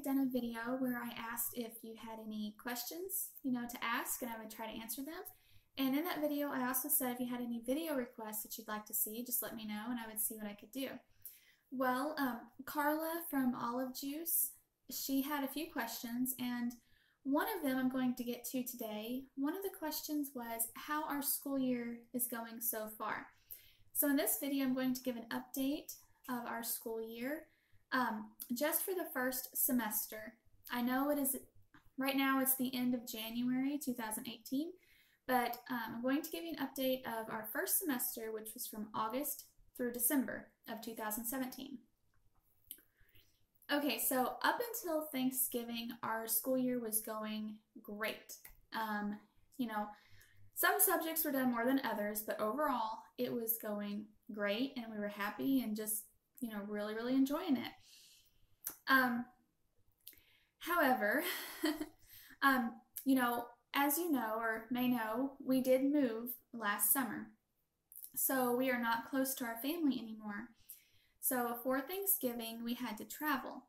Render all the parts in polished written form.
had done a video where I asked if you had any questions, to ask, and I would try to answer them. And in that video, I also said if you had any video requests that you'd like to see, just let me know and I would see what I could do. Well, Carla from Olive Juice, she had a few questions, and one of them I'm going to get to today. One of the questions was how our school year is going so far. So in this video, I'm going to give an update of our school year just for the first semester. I know it is, right now it's the end of January 2018, but I'm going to give you an update of our first semester, which was from August through December of 2017. Okay, so up until Thanksgiving, our school year was going great. Some subjects were done more than others, but overall it was going great and we were happy and just, really, really enjoying it. However, as you know or may know, we did move last summer. So we are not close to our family anymore. So for Thanksgiving, we had to travel.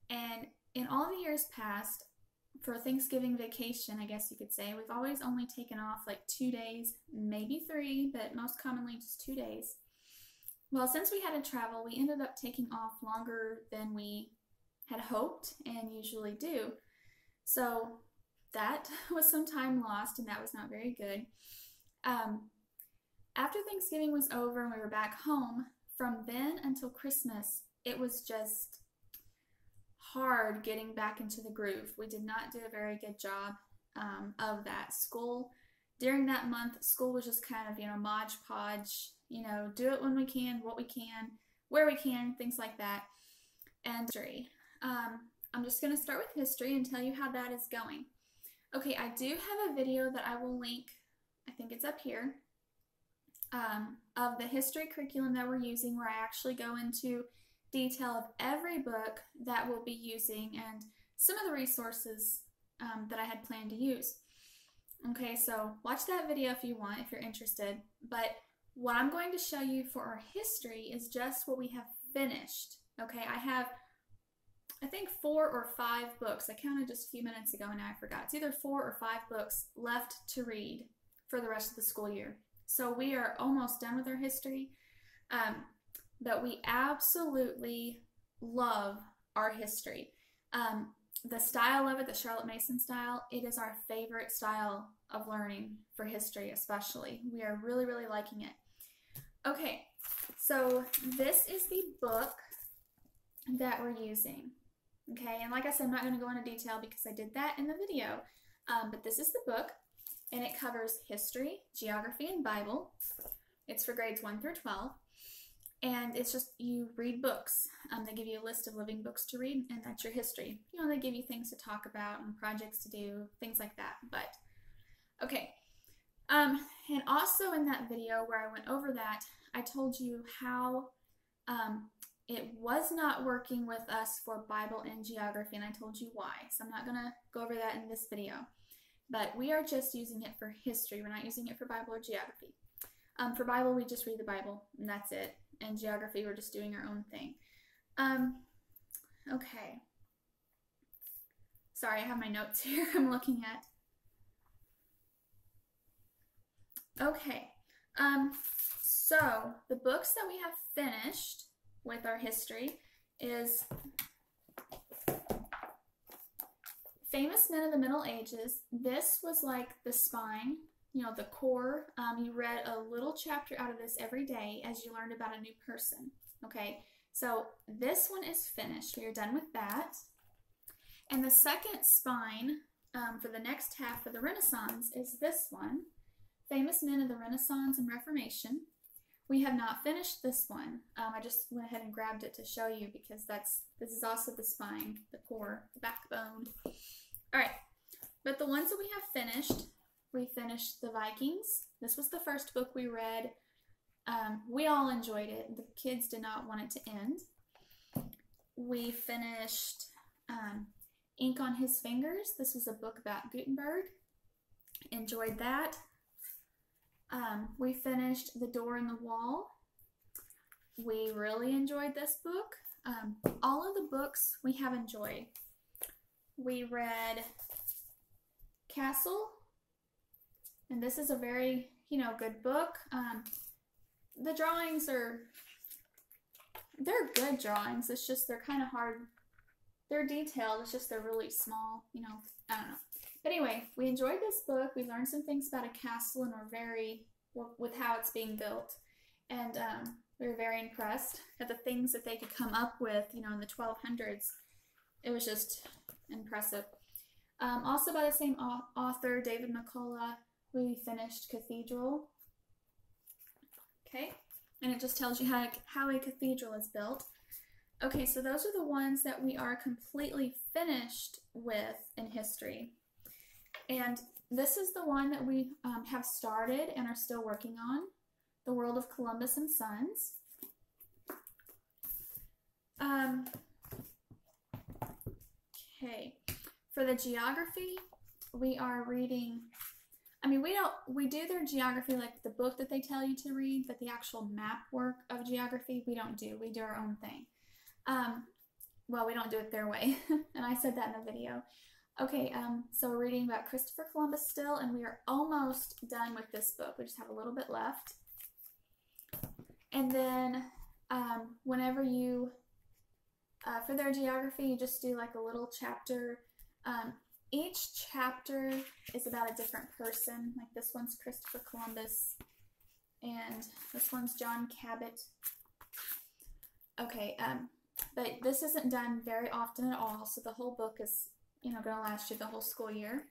And in all the years past, for Thanksgiving vacation, I guess you could say, we've always only taken off like 2 days, maybe 3, but most commonly just 2 days. Well, since we had to travel, we ended up taking off longer than we had hoped and usually do. So that was some time lost, and that was not very good. After Thanksgiving was over and we were back home, from then until Christmas, it was just hard getting back into the groove. We did not do a very good job of that. School, during that month, school was just kind of, modge podge, do it when we can, what we can, where we can, things like that. And history. I'm just going to start with history and tell you how that is going. Okay, I do have a video that I will link, I think it's up here, of the history curriculum that we're using, where I actually go into detail of every book that we'll be using and some of the resources that I had planned to use. Okay, so watch that video if you want, if you're interested. But what I'm going to show you for our history is just what we have finished. Okay, I have, I think 4 or 5 books. I counted just a few minutes ago and now I forgot. It's either 4 or 5 books left to read for the rest of the school year. So we are almost done with our history. But we absolutely love our history. The style of it, the Charlotte Mason style, it is our favorite style of learning for history especially. We are really, really liking it. Okay, so this is the book that we're using. Okay, and like I said, I'm not going to go into detail because I did that in the video, but this is the book, and it covers history, geography, and Bible. It's for grades 1 through 12, and it's just, you read books. They give you a list of living books to read, and that's your history. They give you things to talk about and projects to do, things like that. But, okay, and also in that video where I went over that, I told you how it was not working with us for Bible and geography, and I told you why. So I'm not going to go over that in this video. But we are just using it for history. We're not using it for Bible or geography. For Bible, we just read the Bible, and that's it. And geography, we're just doing our own thing. Okay. Sorry, I have my notes here I'm looking at. Okay. So the books that we have finished with our history is Famous Men of the Middle Ages. This was like the spine, the core. You read a little chapter out of this every day as you learned about a new person. Okay, so this one is finished. We are done with that. And the second spine for the next half of the Renaissance is this one, Famous Men of the Renaissance and Reformation. We have not finished this one. I just went ahead and grabbed it to show you because this is also the spine, the core, the backbone. All right, but the ones that we have finished, we finished the Vikings. This was the first book we read. We all enjoyed it. The kids did not want it to end. We finished Ink on His Fingers. This was a book about Gutenberg. Enjoyed that. We finished The Door in the Wall. We really enjoyed this book. All of the books we have enjoyed. we read Castle, and this is a very, good book. The drawings they're good drawings. It's just they're kind of hard. They're detailed. It's just they're really small, I don't know. But anyway, we enjoyed this book. We learned some things about a castle, and with how it's being built. And we were very impressed at the things that they could come up with, in the 1200s. It was just impressive. Also by the same author, David McCullough, we finished Cathedral. Okay, and it just tells you how a cathedral is built. Okay, so those are the ones that we are completely finished with in history. And this is the one that we have started and are still working on, The World of Columbus and Sons. Okay, for the geography, we are reading, we do their geography like the book that they tell you to read, but the actual map work of geography, we don't do. We do our own thing. Well, we don't do it their way, and I said that in the video. Okay, so we're reading about Christopher Columbus still, and we are almost done with this book. We just have a little bit left. And then, whenever you, for their geography, you just do like a little chapter. Each chapter is about a different person. Like this one's Christopher Columbus, and this one's John Cabot. Okay, but this isn't done very often at all, so the whole book is, going to last you the whole school year.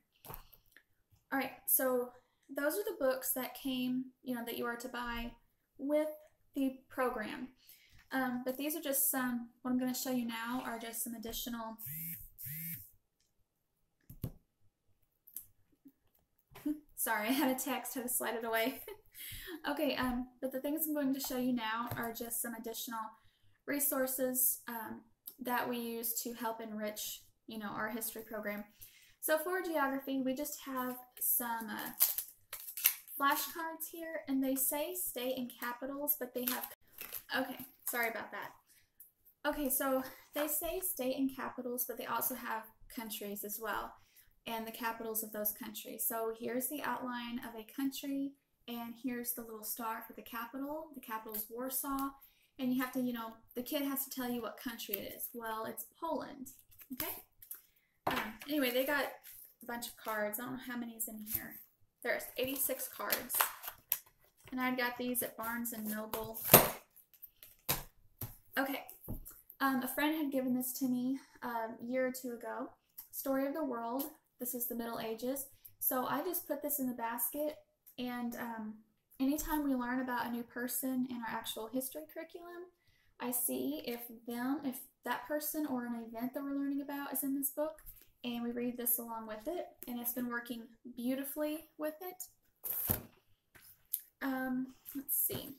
All right, so those are the books that came, that you are to buy with the program. But these are just some, what I'm going to show you now are just some additional, sorry, I had a text, had to slide it away. Okay, but the things I'm going to show you now are just some additional resources that we use to help enrich, our history program. So for geography, we just have some flashcards here, and they say state in capitals, but they have, okay, sorry about that. Okay, so they say state in capitals, but they also have countries as well, and the capitals of those countries. So here's the outline of a country, and here's the little star for the capital. The capital is Warsaw, and you have to, the kid has to tell you what country it is. Well, it's Poland, okay? Anyway, they got a bunch of cards. I don't know how many is in here. There's 86 cards. And I got these at Barnes & Noble. Okay. A friend had given this to me a year or two ago. Story of the World. This is the Middle Ages. So I just put this in the basket, and anytime we learn about a new person in our actual history curriculum, I see if that person or an event that we're learning about is in this book, and we read this along with it, and it's been working beautifully with it. Let's see.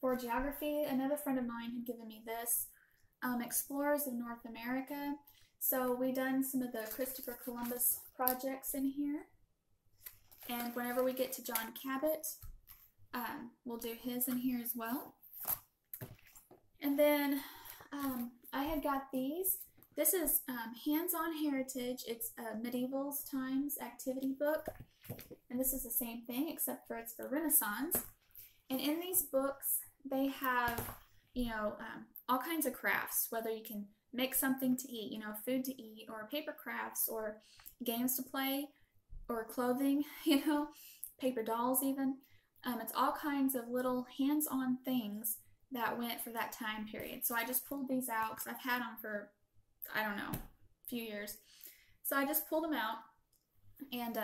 For geography, another friend of mine had given me this, Explorers of North America. So we done some of the Christopher Columbus projects in here, and whenever we get to John Cabot, we'll do his in here as well. And then I had got these. This is Hands-On Heritage. It's a Medieval Times activity book, and this is the same thing except for it's for Renaissance. And in these books, they have, all kinds of crafts, whether you can make something to eat, food to eat, or paper crafts, or games to play, or clothing, paper dolls even. It's all kinds of little hands-on things that went for that time period. So I just pulled these out because I've had them for, I don't know, a few years. So I just pulled them out, and,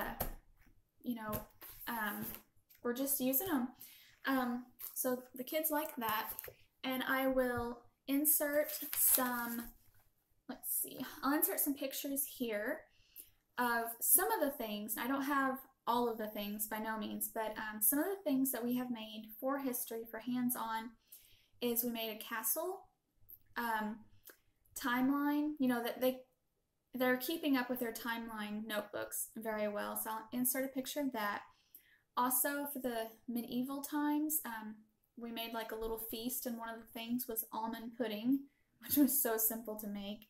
we're just using them. So the kids like that, and I will insert some, let's see, I'll insert some pictures here of some of the things. I don't have all of the things by no means, but some of the things that we have made for history, for hands-on, is we made a castle timeline, that they're keeping up with their timeline notebooks very well, so I'll insert a picture of that. Also, for the medieval times, we made like a little feast, and one of the things was almond pudding, which was so simple to make.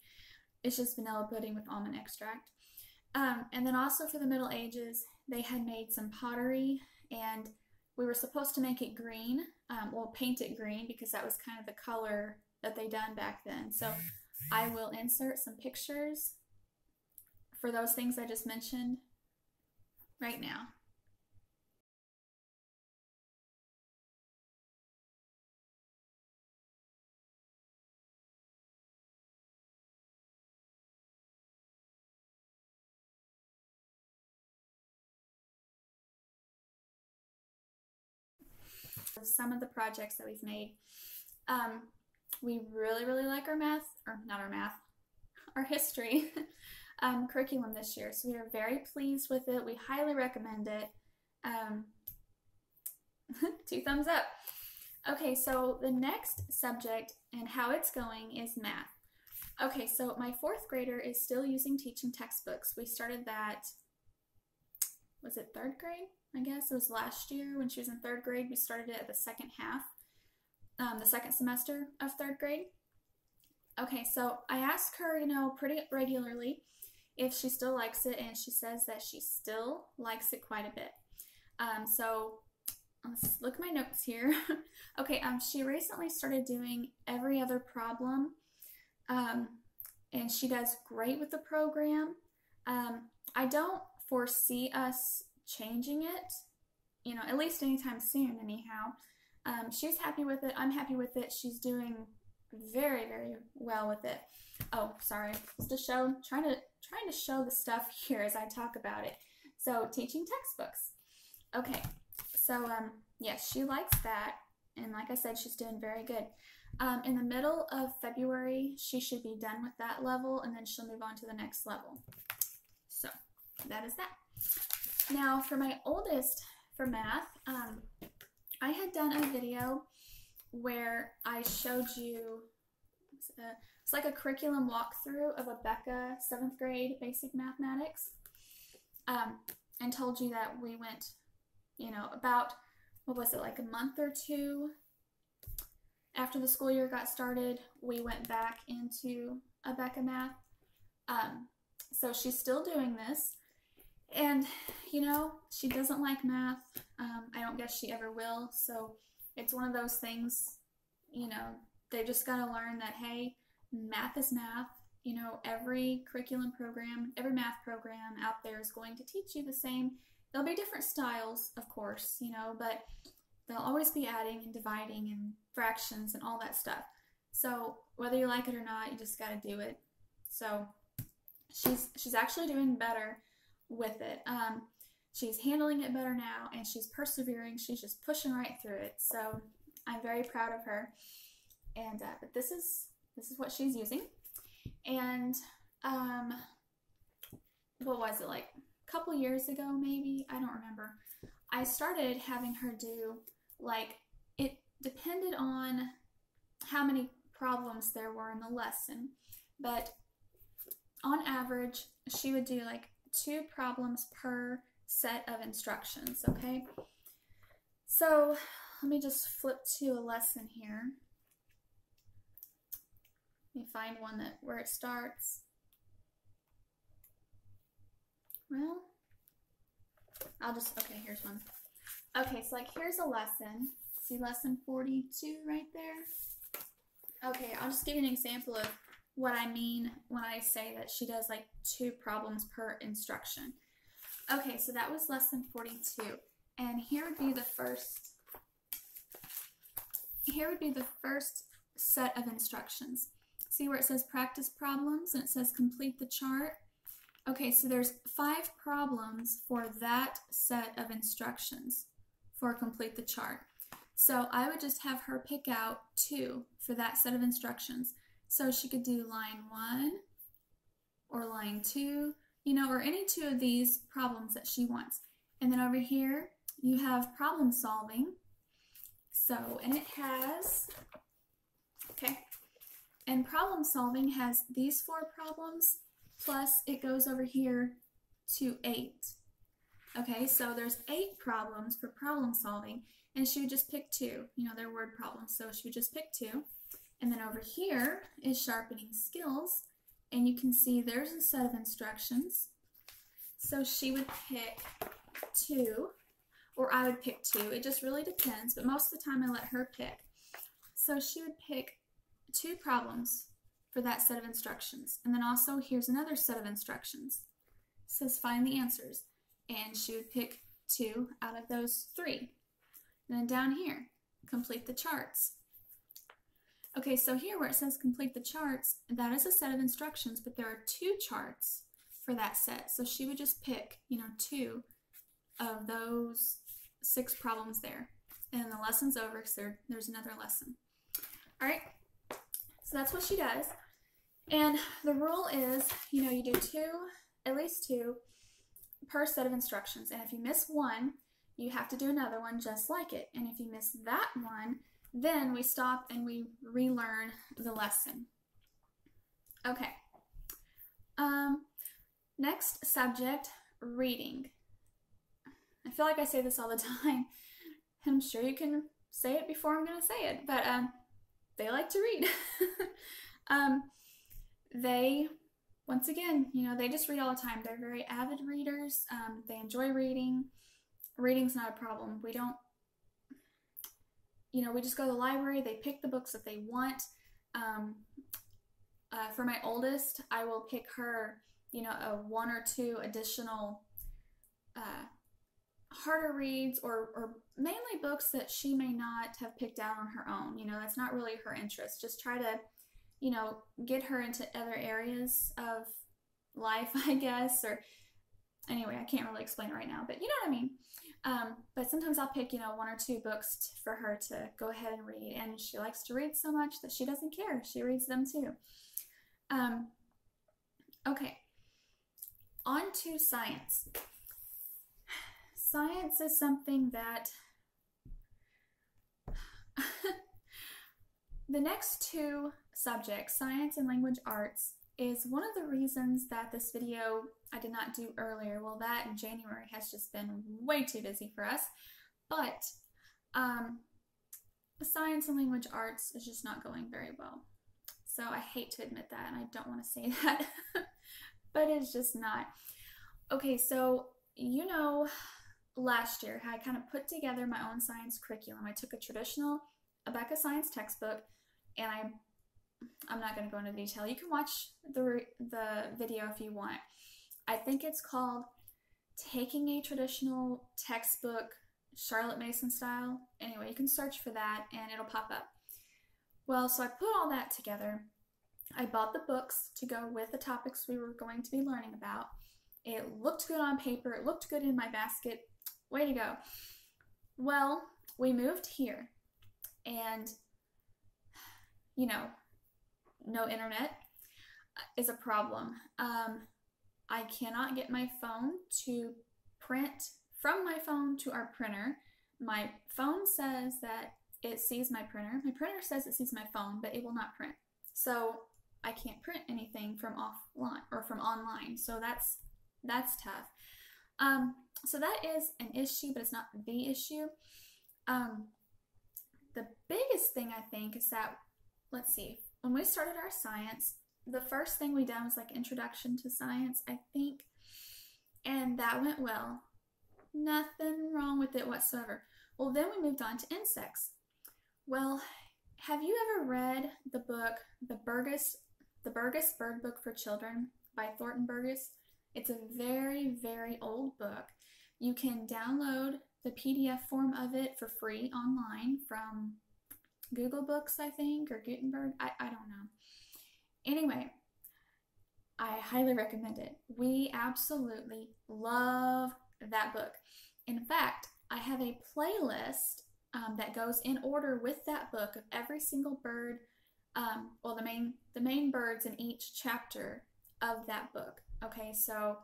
It's just vanilla pudding with almond extract. And then also for the Middle Ages, they had made some pottery, and we were supposed to make it green, well, paint it green, because that was kind of the color that they done back then. So I will insert some pictures for those things I just mentioned right now. Some of the projects that we've made. We really like our math, or not our math, our history curriculum this year. So we are very pleased with it. We highly recommend it. 2 thumbs up. Okay, so the next subject and how it's going is math. Okay, so my 4th grader is still using teaching textbooks. We started that, was it 3rd grade? I guess it was last year when she was in 3rd grade. We started it at the second half, the second semester of 3rd grade. Okay, so I ask her, you know, pretty regularly if she still likes it, and she says that she still likes it quite a bit. So let's look at my notes here. Okay, she recently started doing every other problem, and she does great with the program. I don't foresee us changing it, you know, at least anytime soon anyhow. She's happy with it. I'm happy with it. She's doing very well with it. Oh, sorry. Just to show, trying to show the stuff here as I talk about it. So, teaching textbooks. Okay. So, yes, she likes that, and like I said, she's doing very good. In the middle of February, she should be done with that level, and then she'll move on to the next level. So, that is that. Now, for my oldest for math, I had done a video where I showed you, it's like a curriculum walkthrough of a Becca 7th grade basic mathematics, and told you that we went, you know, about, what was it, like a month or 2 after the school year got started, we went back into a Becca math. So she's still doing this. And, you know, she doesn't like math. I don't guess she ever will. So it's one of those things, you know, they just got to learn that, hey, math is math. You know, every curriculum program, every math program out there is going to teach you the same. There'll be different styles, of course, you know, but they'll always be adding and dividing and fractions and all that stuff. So whether you like it or not, you just got to do it. So she's actually doing better with it. She's handling it better now, and she's persevering. She's just pushing right through it. So I'm very proud of her. And but this is what she's using. And what was it, like a couple years ago maybe? I don't remember. I started having her do, like, it depended on how many problems there were in the lesson, but on average she would do like 2 problems per set of instructions. Okay, so let me just flip to a lesson here. Let me find one where it starts. Well, okay, here's one. Okay, so like here's a lesson. See lesson 42 right there? Okay, I'll just give you an example of what I mean when I say that she does like 2 problems per instruction. Okay, so that was lesson 42. And here would be the first set of instructions. See where it says practice problems and it says complete the chart? Okay, so there's 5 problems for that set of instructions for complete the chart. So I would just have her pick out 2 for that set of instructions. So she could do line 1 or line 2, you know, or any 2 of these problems that she wants. And then over here, you have problem solving. So, and it has, okay, and problem solving has these 4 problems, plus it goes over here to 8. Okay, so there's 8 problems for problem solving, and she would just pick 2. You know, they're word problems, so she would just pick 2. And then over here is sharpening skills, And you can see there's a set of instructions. So she would pick 2, or I would pick 2. It just really depends, but most of the time I let her pick. So she would pick 2 problems for that set of instructions. And then also here's another set of instructions. It says find the answers. And she would pick 2 out of those 3. And then down here, complete the charts. Okay, so here where it says complete the charts, that is a set of instructions, but there are 2 charts for that set. So she would just pick, 2 of those 6 problems there. And the lesson's over because there's another lesson. All right, so that's what she does. And the rule is, you do at least 2 per set of instructions. And if you miss one, you have to do another one just like it. And if you miss that one, then we stop and we relearn the lesson. Okay. Next subject, reading. I feel like I say this all the time. I'm sure you can say it before I'm going to say it, but they like to read. They, once again, they just read all the time. They're very avid readers. They enjoy reading. Reading's not a problem. We don't, we just go to the library. They pick the books that they want. For my oldest, I will pick her, a 1 or 2 additional harder reads or mainly books that she may not have picked out on her own. That's not really her interest. Just try to, get her into other areas of life, I guess, or anyway, I can't really explain it right now, but you know what I mean. But sometimes I'll pick, 1 or 2 books for her to go ahead and read, and she likes to read so much that she doesn't care. She reads them too. Okay, on to science. Science is something that the next 2 subjects, science and language arts, is one of the reasons that this video I did not do earlier. Well, that in January has just been way too busy for us, but science and language arts is just not going very well. So I hate to admit that, and I don't want to say that, but it's just not. Okay, so last year I kind of put together my own science curriculum. I took a traditional Abeka science textbook, and I'm not going to go into detail. You can watch the video if you want. I think it's called Taking a Traditional Textbook Charlotte Mason Style. Anyway, you can search for that and it'll pop up. Well, so I put all that together. I bought the books to go with the topics we were going to be learning about. It looked good on paper. It looked good in my basket. Way to go. Well, we moved here and, no internet is a problem. I cannot get my phone to print from my phone to our printer. My phone says that it sees my printer. My printer says it sees my phone, but it will not print. So I can't print anything from offline or from online. So that's tough. So that is an issue, but it's not the issue. The biggest thing I think is that, let's see, when we started our science, the first thing we done was like introduction to science, I think, and that went well. Nothing wrong with it whatsoever. Well, then we moved on to insects. Well, have you ever read the book, The Burgess Bird Book for Children by Thornton Burgess? It's a very, very old book. You can download the PDF form of it for free online from Google Books, I think, or Gutenberg. I don't know. Anyway, I highly recommend it. We absolutely love that book. In fact, I have a playlist that goes in order with that book of every single bird, well, the main birds in each chapter of that book. Okay, so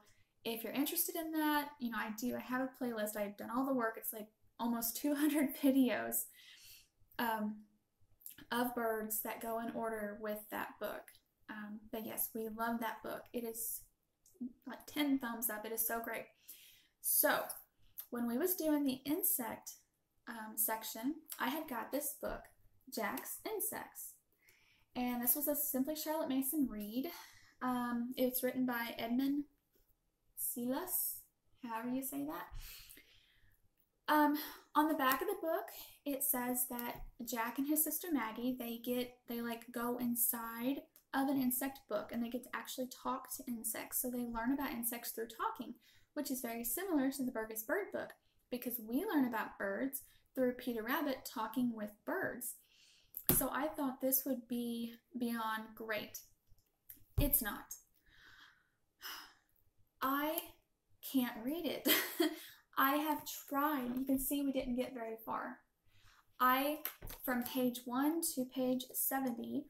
if you're interested in that, I have a playlist. I've done all the work. It's like almost 200 videos of birds that go in order with that book. But yes, we love that book. It is like 10 thumbs up. It is so great. So when we was doing the insect section, I had got this book, Jack's Insects. And this was a Simply Charlotte Mason read. It's written by Edmund Silas, however you say that. On the back of the book, it says that Jack and his sister Maggie, they like go inside of an insect book and they get to actually talk to insects. So they learn about insects through talking, which is very similar to the Burgess Bird book because we learn about birds through Peter Rabbit talking with birds. So I thought this would be beyond great. It's not. I can't read it. I have tried. You can see we didn't get very far. From page 1 to page 70,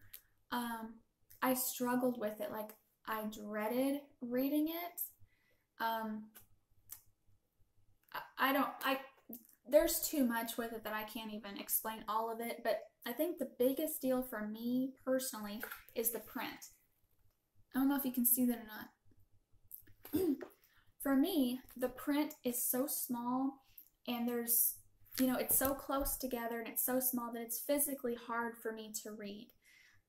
I struggled with it. Like, I dreaded reading it. There's too much with it that I can't even explain all of it, but I think the biggest deal for me personally is the print. I don't know if you can see that or not. For me, the print is so small and there's, it's so close together and it's so small that it's physically hard for me to read.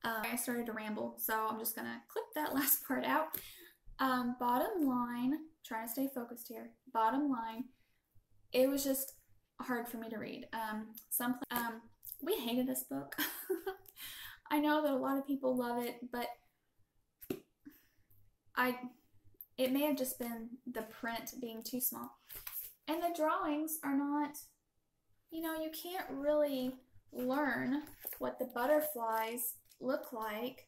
I started to ramble, so I'm just gonna clip that last part out. Bottom line, trying to stay focused here. Bottom line, it was just hard for me to read. We hated this book. I know that a lot of people love it, but it may have just been the print being too small. And the drawings are not, you can't really learn what the butterflies look like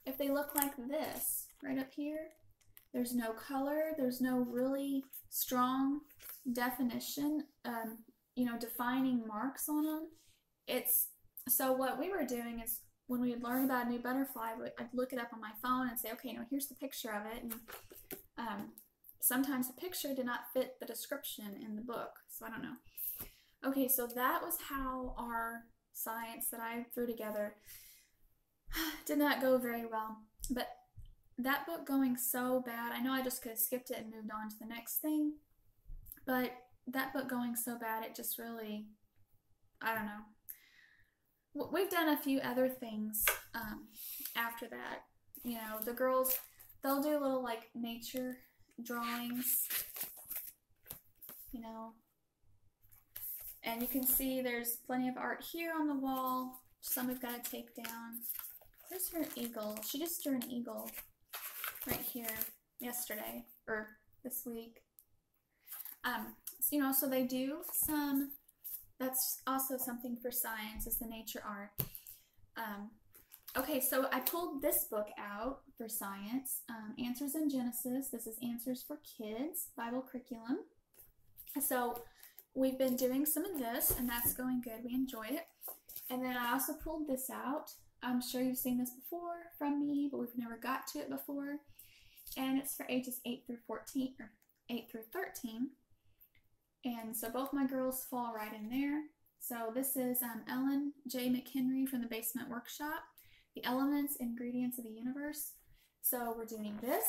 if they look like this right up here. There's no color, there's no really strong definition, defining marks on them. So what we were doing is when we would learn about a new butterfly, I'd look it up on my phone and say, okay, here's the picture of it. And sometimes the picture did not fit the description in the book, so I don't know. Okay, so that was how our science that I threw together did not go very well. But that book going so bad, I know I just could have skipped it and moved on to the next thing, but that book going so bad, it just really, I don't know. We've done a few other things after that. The girls, they'll do little like nature drawings, and you can see there's plenty of art here on the wall. Some we've got to take down. There's her eagle. She just drew an eagle right here yesterday or this week. So they do some. That's also something for science, is the nature art. Okay, so I pulled this book out for science, Answers in Genesis. This is Answers for Kids, Bible curriculum. So we've been doing some of this, and that's going good. We enjoy it. And then I also pulled this out. I'm sure you've seen this before from me, but we've never got to it before. And it's for ages 8 through 14, or 8 through 13. And so both my girls fall right in there. So this is Ellen J. McHenry from the Basement Workshop, The Elements, Ingredients of the Universe. So we're doing this,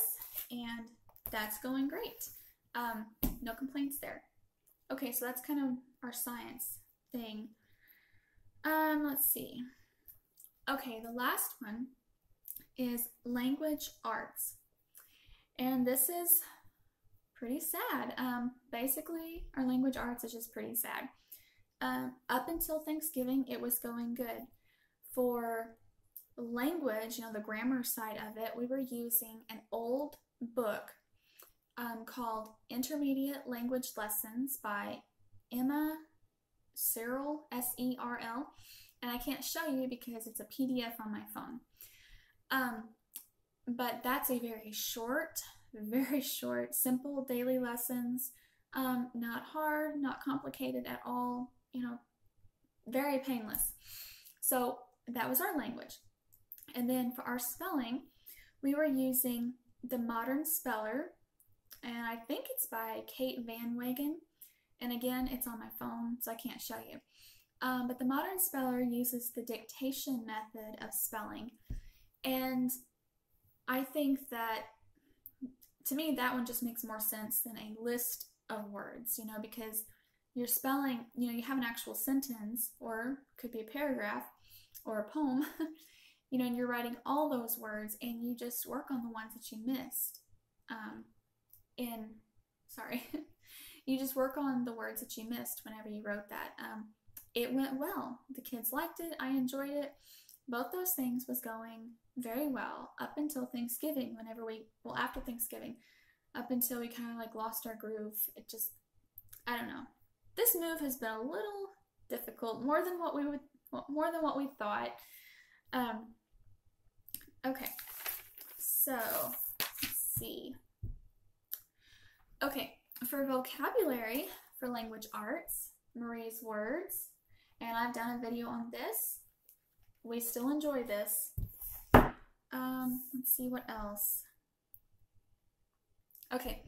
and that's going great. No complaints there. Okay, so that's kind of our science thing. Let's see. Okay, the last one is language arts. And this is pretty sad. Basically, our language arts is just pretty sad. Up until Thanksgiving, it was going good. For language, the grammar side of it, we were using an old book called Intermediate Language Lessons by Emma Searle, S-E-R-L. And I can't show you because it's a PDF on my phone. But that's a very short, simple daily lessons. Not hard, not complicated at all, very painless. So that was our language. And then for our spelling, we were using the Modern Speller, and I think it's by Kate Van Wagen. And again, it's on my phone, so I can't show you. But the Modern Speller uses the dictation method of spelling. And I think that, to me, that one just makes more sense than a list of words, because you're spelling, you have an actual sentence, or could be a paragraph or a poem, you know, and you're writing all those words, and you just work on the ones that you missed. You just work on the words that you missed whenever you wrote that. It went well. The kids liked it. I enjoyed it. Both those things was going very well up until Thanksgiving, after Thanksgiving, up until we kind of like lost our groove. It just, I don't know. This move has been a little difficult, more than what we thought. Okay, so let's see. Okay, for vocabulary, for language arts, Marie's words, and I've done a video on this. We still enjoy this. Let's see what else. Okay,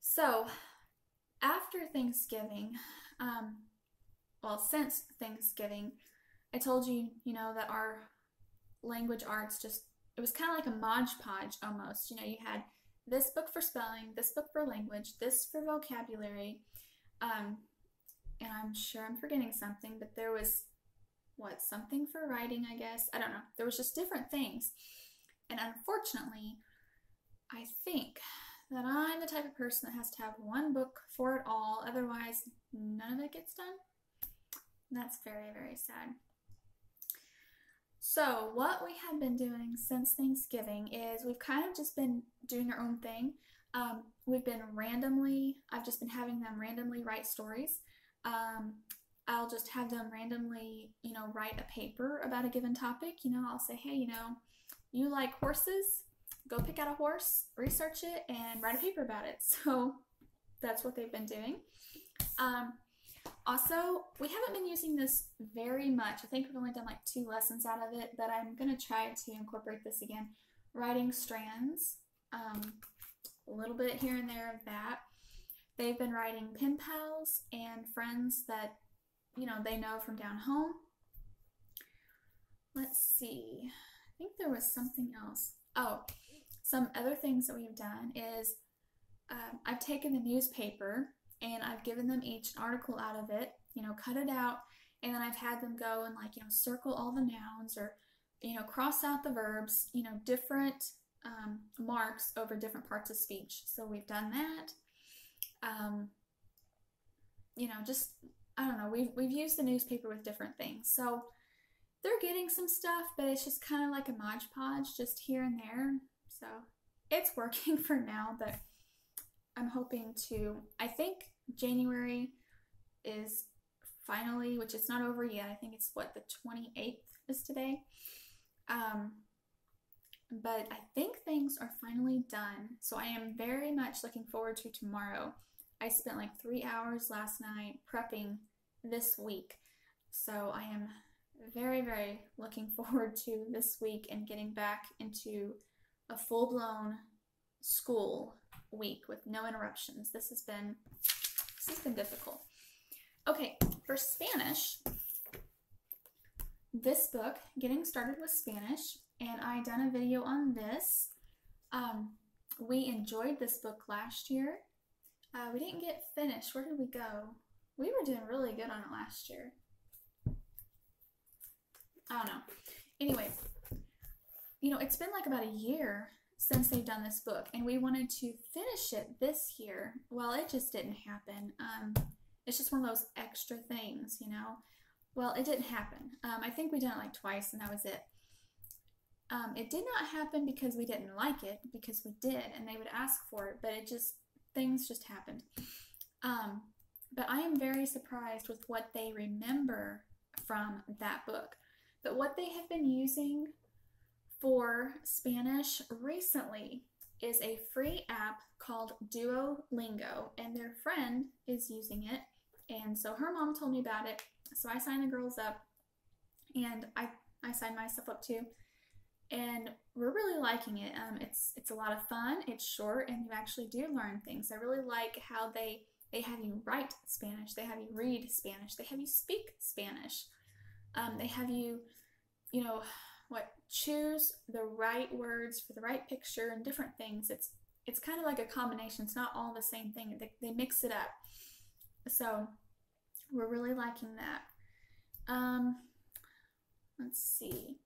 so after Thanksgiving, since Thanksgiving, I told you, you know, that our language arts it was kind of like a Mod Podge almost. You know, you had this book for spelling, this book for language, this for vocabulary, and I'm sure I'm forgetting something, but there was, something for writing, I guess. I don't know. There was just different things. And unfortunately, I think that I'm the type of person that has to have one book for it all, otherwise none of it gets done. And that's very, very sad. So what we have been doing since Thanksgiving is we've kind of just been doing our own thing. I've just been having them randomly write stories. I'll just have them randomly, you know, write a paper about a given topic. You know, I'll say, hey, you know, you like horses? Go pick out a horse, research it, and write a paper about it. So that's what they've been doing. Also, we haven't been using this very much. I think we've only done like 2 lessons out of it, but I'm going to try to incorporate this again. Writing strands, a little bit here and there of that. They've been writing pen pals and friends that, you know, they know from down home. Let's see. I think there was something else. Oh, some other things that we've done is I've taken the newspaper and I've given them each an article out of it, you know, cut it out, and then I've had them go and, like, you know, circle all the nouns or, you know, cross out the verbs, you know, different marks over different parts of speech. So we've done that. You know, just, I don't know, we've used the newspaper with different things. So they're getting some stuff, but it's just kind of like a Mod Podge, just here and there. So it's working for now, but I'm hoping to, I think January is finally, which it's not over yet. I think it's the 28th is today. But I think things are finally done. So I am very much looking forward to tomorrow. I spent like 3 hours last night prepping this week. So I am very, very looking forward to this week and getting back into a full-blown school week with no interruptions. This has been difficult. Okay, for Spanish, this book, Getting Started with Spanish, and I done a video on this. We enjoyed this book last year. We didn't get finished. Where did we go? We were doing really good on it last year. I don't know. Anyway, you know, it's been like about a year since they've done this book, and we wanted to finish it this year. Well, it just didn't happen. It's just one of those extra things, you know. Well, it didn't happen. I think we done it like twice, and that was it. It did not happen because we didn't like it, because we did, and they would ask for it, but things just happened. But I am very surprised with what they remember from that book. But what they have been using for Spanish recently is a free app called Duolingo, and their friend is using it, and so her mom told me about it, so I signed the girls up, and I signed myself up too, and we're really liking it. It's a lot of fun, it's short, and you actually do learn things. I really like how they have you write Spanish, they have you read Spanish, they have you speak Spanish, they have you, you know, choose the right words for the right picture and different things. It's kind of like a combination. It's not all the same thing. They mix it up. So we're really liking that. Let's see.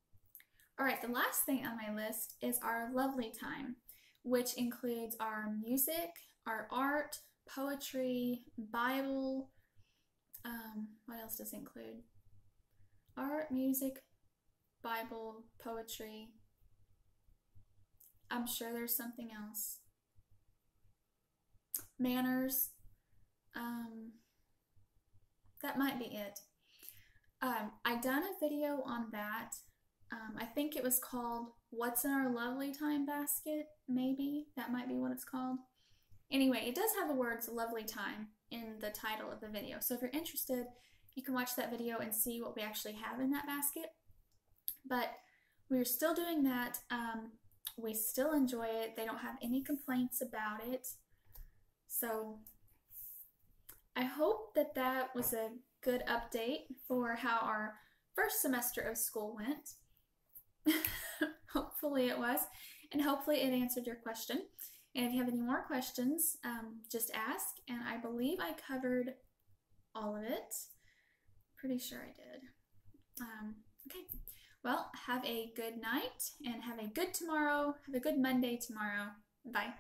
All right, the last thing on my list is our lovely time, which includes our music, our art, poetry, Bible. What else does it include? Art, music, Bible, poetry. I'm sure there's something else. Manners. That might be it. I done a video on that. I think it was called What's in Our Lovely Time Basket, maybe. That might be what it's called. Anyway, it does have the words lovely time in the title of the video. So if you're interested, you can watch that video and see what we actually have in that basket. But we're still doing that. We still enjoy it. They don't have any complaints about it. So I hope that that was a good update for how our first semester of school went. Hopefully it was, and hopefully it answered your question. And if you have any more questions, just ask, and I believe I covered all of it. Pretty sure I did. Okay, well, have a good night, and have a good tomorrow. Have a good Monday tomorrow. Bye.